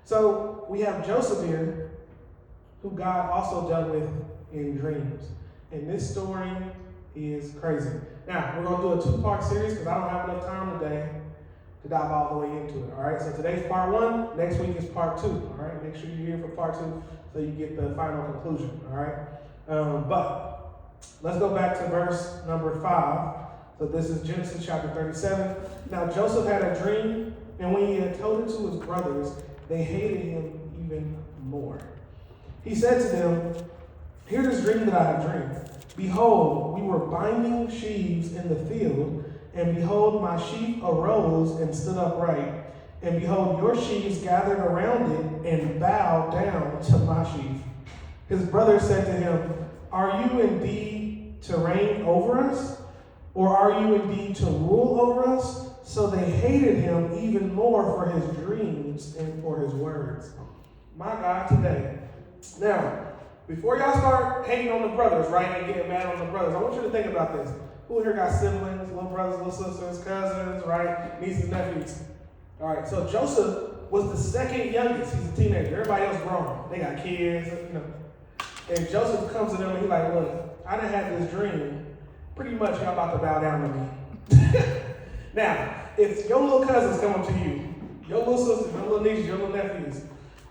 So we have Joseph here, who God also dealt with in dreams. And this story is crazy. Now, we're going to do a 2-part series because I don't have enough time today to dive all the way into it. All right, so today's part 1. Next week is part 2. All right, make sure you're here for part 2 so you get the final conclusion. All right, but let's go back to verse number 5. So this is Genesis chapter 37. Now Joseph had a dream, and when he had told it to his brothers, they hated him even more. He said to them, "Hear this dream that I have dreamed. Behold, we were binding sheaves in the field, and behold, my sheaf arose and stood upright. And behold, your sheaves gathered around it and bowed down to my sheaf." His brothers said to him, "Are you indeed to reign over us? Or are you indeed to rule over us?" So they hated him even more for his dreams and for his words. My God, today. Now, before y'all start hating on the brothers, right, and getting mad on the brothers, I want you to think about this. Who here got siblings, little brothers, little sisters, cousins, right, nieces, nephews? All right, so Joseph was the second youngest. He's a teenager. Everybody else grown. They got kids, you know. And Joseph comes to them and he's like, "Look, I done had this dream. Pretty much y'all about to bow down to me." Now, if your little cousins come up to you, your little sisters, your little nieces, your little nephews,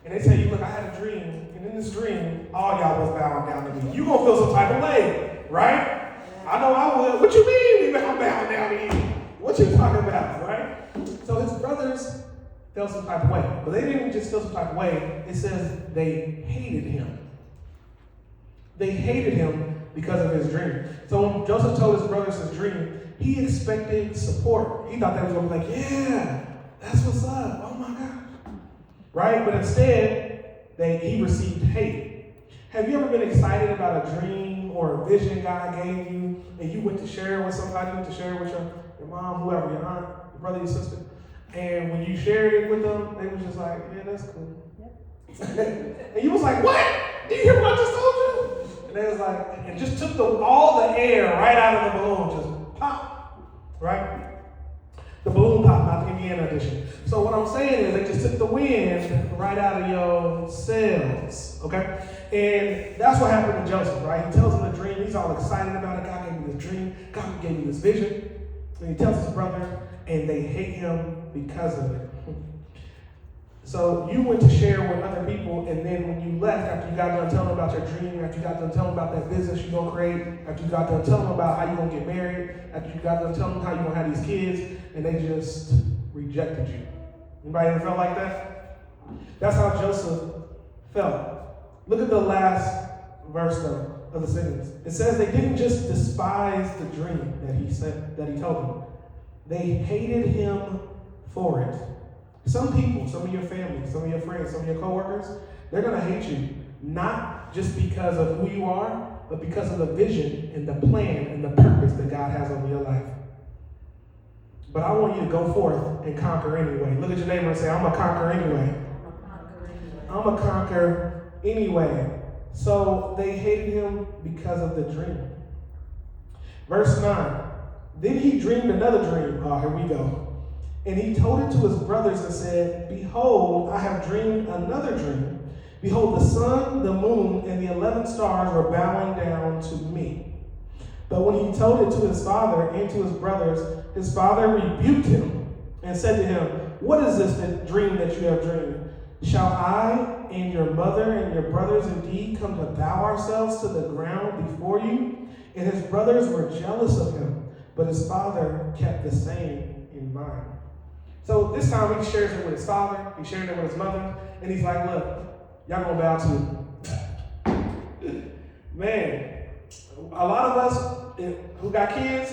and they tell you, "Look, I had a dream, and in this dream, all y'all was bowing down to me," you gonna feel some type of way, right? I know I would. What you mean I'm bowing down to you? What you talking about, right? So his brothers felt some type of way. But they didn't just feel some type of way. It says they hated him. They hated him because of his dream. So when Joseph told his brothers his dream, he expected support. He thought they was going to be like, "Yeah, that's what's up. Oh my gosh." Right? But instead, he received hate. Have you ever been excited about a dream or a vision God gave you, and you went to share it with somebody, you went to share it with your mom, whoever, your aunt, your brother, your sister, and when you shared it with them, they was just like, "Yeah, that's cool." Yep. And you was like, "What? Did you hear what I just told you?" And they was like, and just took all the air right out of the balloon, just pop, right? The balloon pop, not the Indiana edition. So what I'm saying is they just took the wind right out of your sails, okay? And that's what happened to Joseph, right? He tells him the dream. He's all excited about it. God gave me this dream. God gave me this vision. And he tells his brother, and they hate him because of it. So you went to share with other people, and then when you left, after you got done telling them about your dream, after you got done telling them about that business you're going to create, after you got done telling them about how you're going to get married, after you got done telling them how you're going to have these kids, and they just rejected you. Anybody ever felt like that? That's how Joseph felt. Look at the last verse, though, of the sentence. It says they didn't just despise the dream that he told them. They hated him for it. Some people, some of your family, some of your friends, some of your coworkers, they're going to hate you, not just because of who you are, but because of the vision and the plan and the purpose that God has over your life. But I want you to go forth and conquer anyway. Look at your neighbor and say, "I'm going to conquer anyway." I'm going to conquer anyway. So they hated him because of the dream. Verse 9. Then he dreamed another dream. Oh, here we go. And he told it to his brothers and said, "Behold, I have dreamed another dream. Behold, the sun, the moon, and the 11 stars were bowing down to me." But when he told it to his father and to his brothers, his father rebuked him and said to him, "What is this dream that you have dreamed? Shall I and your mother and your brothers indeed come to bow ourselves to the ground before you?" And his brothers were jealous of him, but his father kept the same in mind. So this time he shares it with his father, he shared it with his mother, and he's like, "Look, y'all gonna bow to me." Man, a lot of us who got kids,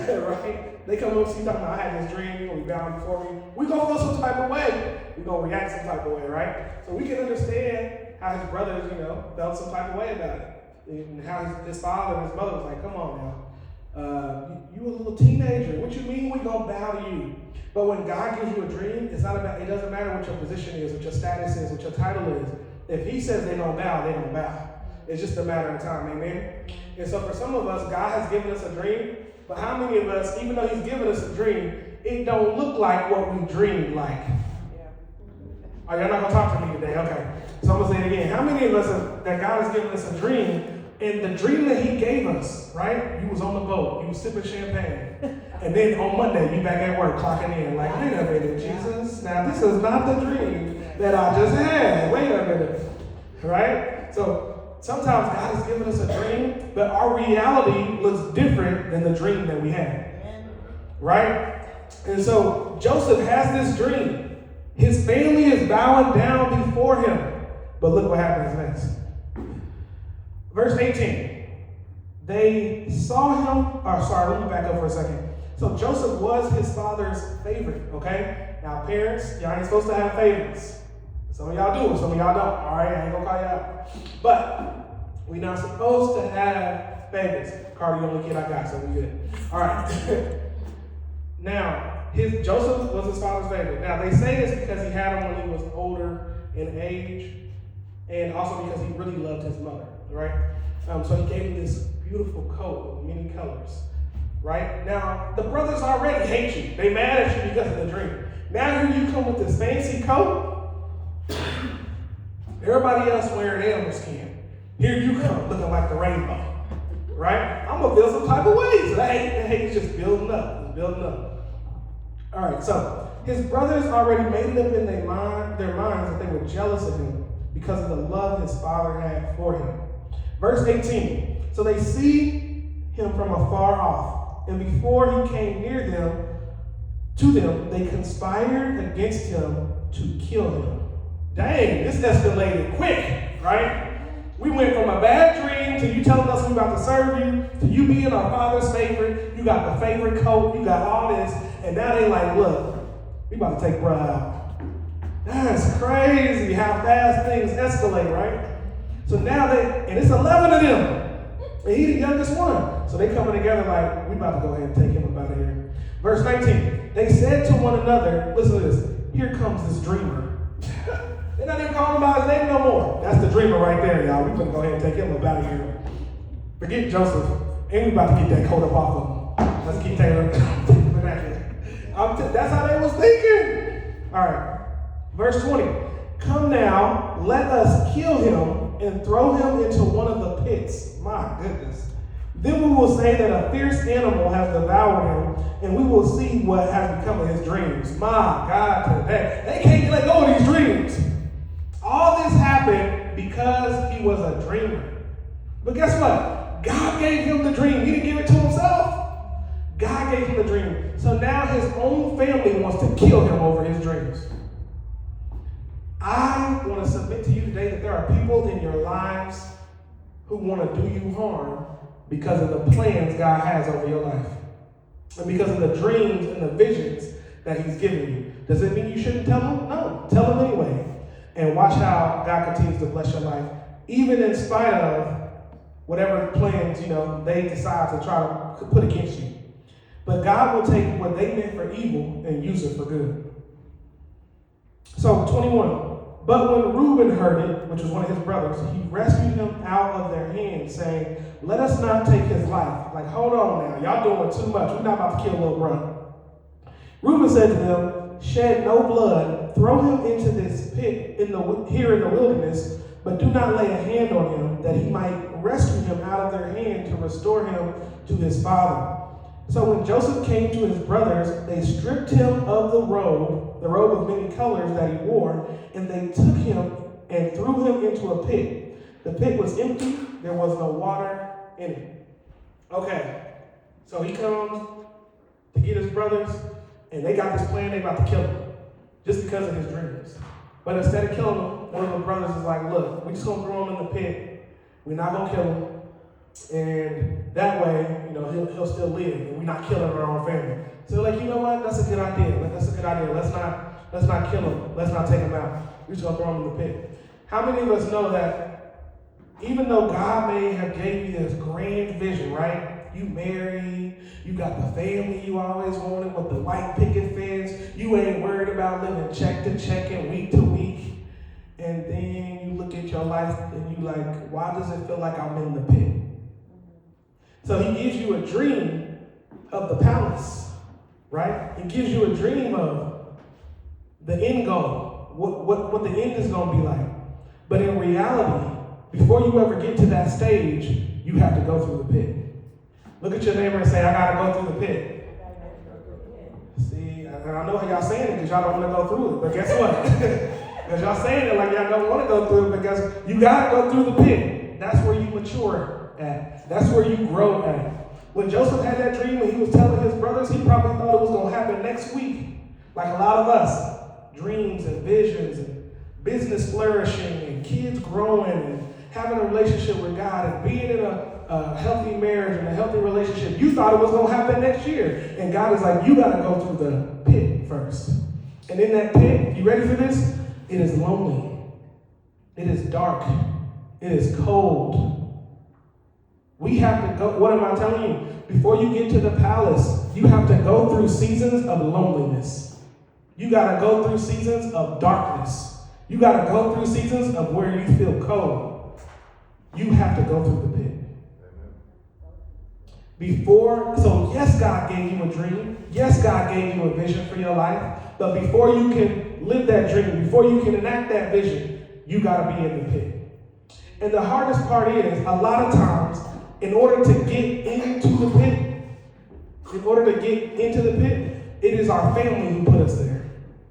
right? They come up to you talking about, "I had this dream, you're gonna be bowing before me." We gonna feel some type of way. We gonna react some type of way, right? So we can understand how his brothers, felt some type of way about it. And how his father and his mother was like, "Come on now. You a little teenager. What you mean we gonna bow to you?" But when God gives you a dream, it doesn't matter what your position is, what your status is, what your title is. If he says they're gonna bow, they're gonna bow. It's just a matter of time, amen? And so for some of us, God has given us a dream, but how many of us, even though he's given us a dream, it don't look like what we dreamed like. Oh, y'all not gonna talk to me today? Okay. So I'm gonna say it again. How many of us that God has given us a dream, and the dream that He gave us, right? You was on the boat, you was sipping champagne, and then on Monday you back at work clocking in, like, wait a minute, Jesus. Now this is not the dream that I just had. Wait a minute, right? So sometimes God has given us a dream, but our reality looks different than the dream that we had, right? And so Joseph has this dream. His family is bowing down before him. But look what happens next. Verse 18. They saw him, let me back up for a second. So Joseph was his father's favorite, okay? Now parents, y'all ain't supposed to have favorites. Some of y'all do, some of y'all don't. All right, I ain't gonna call you out. But we're not supposed to have favorites. Cardi, the only kid I got, so we good. All right. Now, Joseph was his father's favorite. Now, they say this because he had him when he was older in age, and also because he really loved his mother, right? So he gave him this beautiful coat with many colors, right? Now, the brothers already hate you. They mad at you because of the dream. Now here you come with this fancy coat. Everybody else wearing animal skin. Here you come looking like the rainbow, right? I'm going to feel some type of way. So that hate's just building up. It's building up. All right, so his brothers already made it up in their minds that they were jealous of him because of the love his father had for him. Verse 18, so they see him from afar off, and before he came near them, to them, they conspired against him to kill him. Dang, this escalated quick, right? We went from a bad dream to you telling us we're about to serve you, to you being our father's favorite. You got the favorite coat, you got all this, and now they like, look, we about to take bruh out. That's crazy how fast things escalate, right? So now and it's 11 of them, and he's the youngest one. So they coming together like, we about to go ahead and take him up out of here. Verse 19, they said to one another, listen to this, here comes this dreamer. They're not even calling him by his name no more. That's the dreamer right there, y'all. We gonna go ahead and take him up out of here. Forget Joseph, and we about to get that coat up off of him. Let's keep Taylor. That's how they was thinking. All right, verse 20. Come now, let us kill him and throw him into one of the pits. My goodness. Then we will say that a fierce animal has devoured him, and we will see what has become of his dreams. My God, today. They can't let go of these dreams. All this happened because he was a dreamer. But guess what? God gave him the dream. He didn't give it to himself. God gave him the dream. So now his own family wants to kill him over his dreams. I want to submit to you today that there are people in your lives who want to do you harm because of the plans God has over your life. And because of the dreams and the visions that he's given you. Does it mean you shouldn't tell them? No. Tell them anyway. And watch how God continues to bless your life. Even in spite of whatever plans, they decide to try to put against you. But God will take what they meant for evil and use it for good. So 21. But when Reuben heard it, which was one of his brothers, he rescued him out of their hands, saying, let us not take his life. Like, hold on now. Y'all doing too much. We're not about to kill little brother. Reuben said to them, shed no blood. Throw him into this pit here in the wilderness, but do not lay a hand on him, that he might rescue him out of their hand to restore him to his father. So when Joseph came to his brothers, they stripped him of the robe of many colors that he wore, and they took him and threw him into a pit. The pit was empty, there was no water in it. Okay, so he comes to get his brothers, and they got this plan, they about to kill him, just because of his dreams. But instead of killing him, one of the brothers is like, look, we're just going to throw him in the pit. We're not going to kill him. And that way, he'll still live, and we're not killing our own family. So like, you know what? That's a good idea. Let's not kill him. Let's not take him out. We're just gonna throw him in the pit. How many of us know that even though God may have gave you this grand vision, right? You married, you got the family you always wanted with the white picket fence. You ain't worried about living check to check and week to week. And then you look at your life and you like, why does it feel like I'm in the pit? So he gives you a dream of the palace. right? It gives you a dream of the end goal, what the end is going to be like. But in reality, before you ever get to that stage, you have to go through the pit. Look at your neighbor and say, I got to go through the pit. See, and I know how y'all saying it because y'all don't want to go through it. But guess what? Because y'all saying it like y'all don't want to go through it, but guess you got to go through the pit. That's where you mature at. That's where you grow at. When Joseph had that dream, when he was telling his brothers, he probably thought it was going to happen next week. Like a lot of us, dreams and visions and business flourishing and kids growing and having a relationship with God and being in a healthy marriage and a healthy relationship. You thought it was going to happen next year. And God is like, you got to go through the pit first. And in that pit, you ready for this? It is lonely. It is dark. It is cold. We have to go, what am I telling you? Before you get to the palace, you have to go through seasons of loneliness. You got to go through seasons of darkness. You got to go through seasons of where you feel cold. You have to go through the pit. So yes, God gave you a dream. Yes, God gave you a vision for your life. But before you can live that dream, before you can enact that vision, you got to be in the pit. And the hardest part is, a lot of times, in order to get into the pit, it is our family who put us there.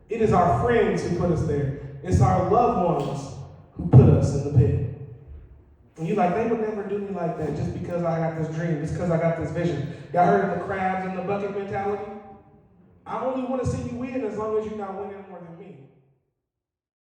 It is our friends who put us there. It's our loved ones who put us in the pit. And you're like, they would never do me like that just because I got this dream, just because I got this vision. Y'all heard of the crabs in the bucket mentality? I only want to see you win as long as you're not winning more than me.